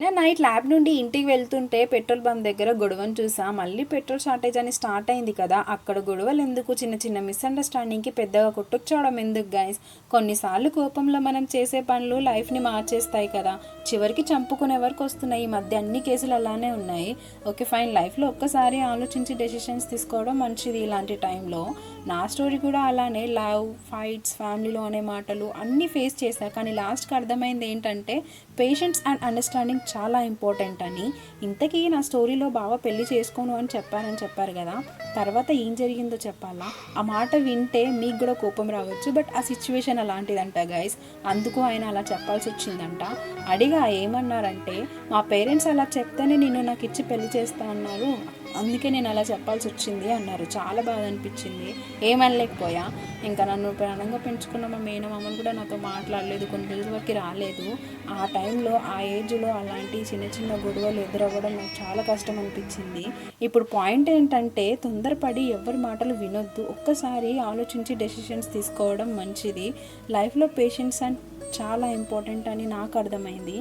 నేను night lab నుండి ఇంటికి వెళ్తుంటే పెట్రోల్ బంక్ దగ్గర గొడవను చూసా. మళ్ళీ పెట్రోల్ షార్టేజ్ అని స్టార్ట్ అయింది కదా, అక్కడ గొడవలు ఎందుకు, చిన్న చిన్న మిస్అండర్స్టాండింగ్కి పెద్దగా కొట్టుకుచోవడం ఎందుకు గైస్. కొన్నిసార్లు కోపంలో మనం చేసే పనులు లైఫ్ని మార్చేస్తాయి కదా, చివరికి చంపుకునే వరకు వస్తున్నాయి. ఈ మధ్య అన్ని కేసులు అలానే ఉన్నాయి. ఓకే ఫైన్, లైఫ్లో ఒక్కసారి ఆలోచించి డెసిషన్స్ తీసుకోవడం మంచిది ఇలాంటి టైంలో. నా స్టోరీ కూడా అలానే, లవ్, ఫైట్స్, ఫ్యామిలీలో అనే మాటలు అన్నీ ఫేస్ చేశా. కానీ లాస్ట్కి అర్థమైంది ఏంటంటే పేషెన్స్ అండ్ అండర్స్టాండింగ్ చాలా ఇంపార్టెంట్ అని. ఇంతకీ నా స్టోరీలో బావ పెళ్లి చేసుకోను అని చెప్పారు కదా, తర్వాత ఏం జరిగిందో చెప్పాలా? ఆ మాట వింటే మీకు కూడా కోపం రావచ్చు, బట్ ఆ సిచ్యువేషన్ అలాంటిదంట గైస్, అందుకు ఆయన అలా చెప్పాల్సి వచ్చిందంట. అడిగా ఏమన్నారంటే, మా పేరెంట్స్ అలా చెప్తేనే నిన్ను నాకు ఇచ్చి పెళ్లి చేస్తా అన్నారు, అందుకే నేను అలా చెప్పాల్సి వచ్చింది అన్నారు. చాలా బాధ అనిపించింది, ఏమనలేకపోయా. ఇంకా నన్ను ప్రాణంగా పెంచుకున్న మా మేనమామలు కూడా నాతో మాట్లాడలేదు, కొన్ని రోజుల వరకు రాలేదు. ఆ టైంలో ఆ ఏజ్లో అలాంటి చిన్న చిన్న గొడవలు ఎదురవ్వడం నాకు చాలా కష్టం అనిపించింది. ఇప్పుడు పాయింట్ ఏంటంటే, తొందరపడి ఎవరి మాటలు వినొద్దు, ఒక్కసారి ఆలోచించి డెసిషన్స్ తీసుకోవడం మంచిది. లైఫ్లో పేషెన్స్ అండ్ చాలా ఇంపార్టెంట్ అని నాకు అర్థమైంది.